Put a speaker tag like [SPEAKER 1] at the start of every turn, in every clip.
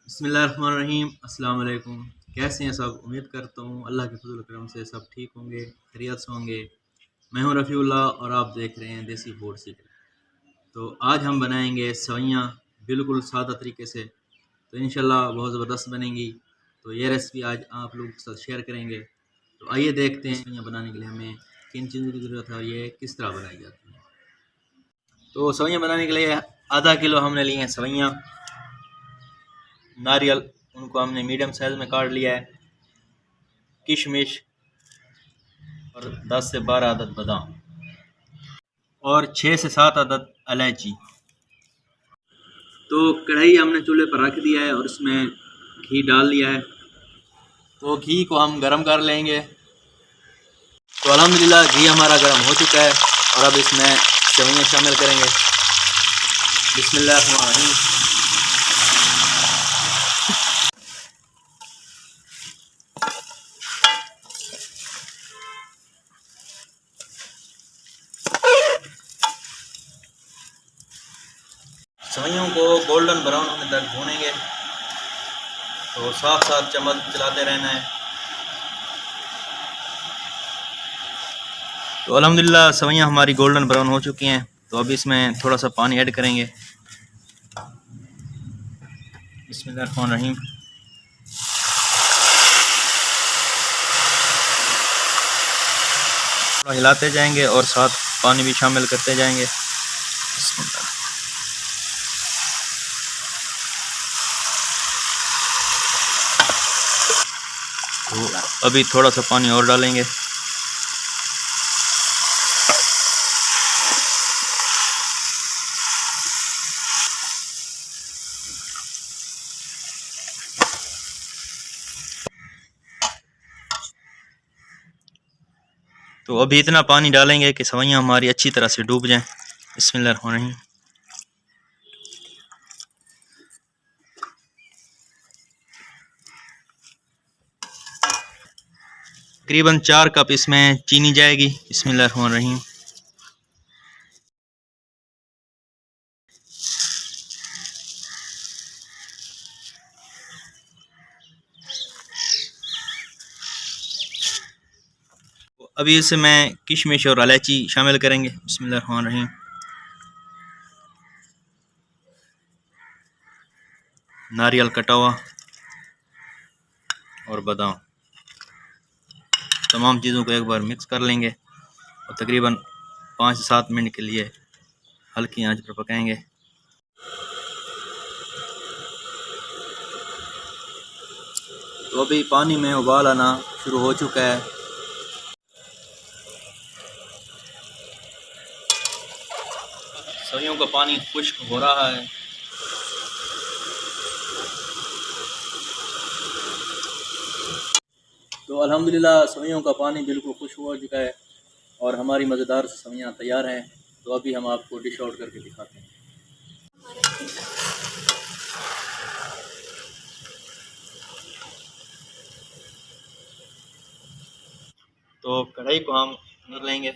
[SPEAKER 1] बिस्मिल्लाहिर्रहमानिर्रहीम। अस्सलाम वालेकुम। कैसे हैं सब? उम्मीद करता हूँ अल्लाह के फजल करम से सब ठीक होंगे, खैरियत से होंगे। मैं हूँ रफ़ीउल्लाह और आप देख रहे हैं देसी फूड सीक्रेट। तो आज हम बनाएंगे सेवइयाँ बिल्कुल सादा तरीके से, तो इंशाल्लाह बहुत ज़बरदस्त बनेंगी। तो ये रेसिपी आज आप लोगों के साथ शेयर करेंगे। तो आइए देखते हैं सेवइयाँ बनाने के लिए हमें किन चीज़ों की ज़रूरत है और ये किस तरह बनाई जाती है। तो सेवइयाँ बनाने के लिए आधा किलो हमने लिए हैं सेवइयाँ। नारियल उनको हमने मीडियम साइज़ में काट लिया है। किशमिश और 10 से 12 अदद बादाम और 6 से 7 अदद इलायची। तो कढ़ाई हमने चूल्हे पर रख दिया है और इसमें घी डाल लिया है। तो घी को हम गरम कर लेंगे। तो अल्हम्दुलिल्लाह घी हमारा गरम हो चुका है और अब इसमें सेवइयाँ शामिल करेंगे। बिस्मिल्लाहिर्रहमानिर्रहीम। सेवइयों को गोल्डन ब्राउन होने तक भूनेंगे। तो साथ साथ चम्मच चलाते रहना है। तो अल्हम्दुलिल्लाह सेवइयाँ हमारी गोल्डन ब्राउन हो चुकी हैं। तो अब इसमें थोड़ा सा पानी ऐड करेंगे। बिस्मिल्लाहिर्रहमानिर्रहीम। थोड़ा हिलाते जाएंगे और साथ पानी भी शामिल करते जाएंगे। तो अभी थोड़ा सा पानी और डालेंगे। तो अभी इतना पानी डालेंगे कि सेवइयाँ हमारी अच्छी तरह से डूब जाएं। बिस्मिल्लाहिर्रहमानिर्रहीम। तकरीबन 4 कप इसमें चीनी जाएगी। बिस्मिल्लाहिर्रहमानिर्रहीम। अभी इसमें किशमिश और इलायची शामिल करेंगे। बिस्मिल्लाहिर्रहमानिर्रहीम। नारियल कटा हुआ और बादाम, तमाम चीज़ों को एक बार मिक्स कर लेंगे और तकरीबन 5 से 7 मिनट के लिए हल्की आंच पर पकाएंगे। तो अभी पानी में उबाल आना शुरू हो चुका है। सेवइयों का पानी खुश्क हो रहा है। तो अल्हम्दुलिल्लाह सेवइयों का पानी बिल्कुल खुश्क हो चुका है और हमारी मज़ेदार सेवइयाँ तैयार हैं। तो अभी हम आपको डिश आउट करके दिखाते हैं। तो कढ़ाई को हम भर लेंगे।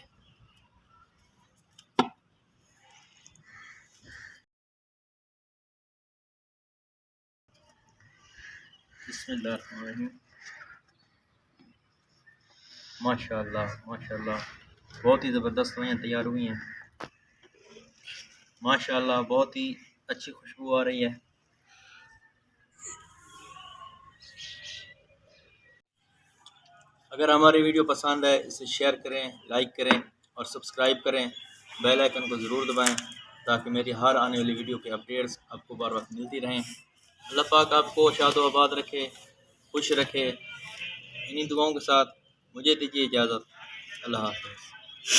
[SPEAKER 1] बिस्मिल्लाहिर्रहमानिर्रहीम। माशाल्लाह माशाल्लाह, बहुत ही ज़बरदस्त सेवइयाँ तैयार हुई हैं। माशाल्लाह बहुत ही अच्छी खुशबू आ रही है। अगर हमारी वीडियो पसंद है इसे शेयर करें, लाइक करें और सब्सक्राइब करें। बेल आइकन को ज़रूर दबाएं ताकि मेरी हर आने वाली वीडियो के अपडेट्स आपको बार बार मिलती रहें। अल्लाह पाक आपको शादो आबाद रखे, खुश रखे। इन्हीं दुआओं के साथ मुझे दीजिए इजाज़त। अल्लाह हाफ़िज़।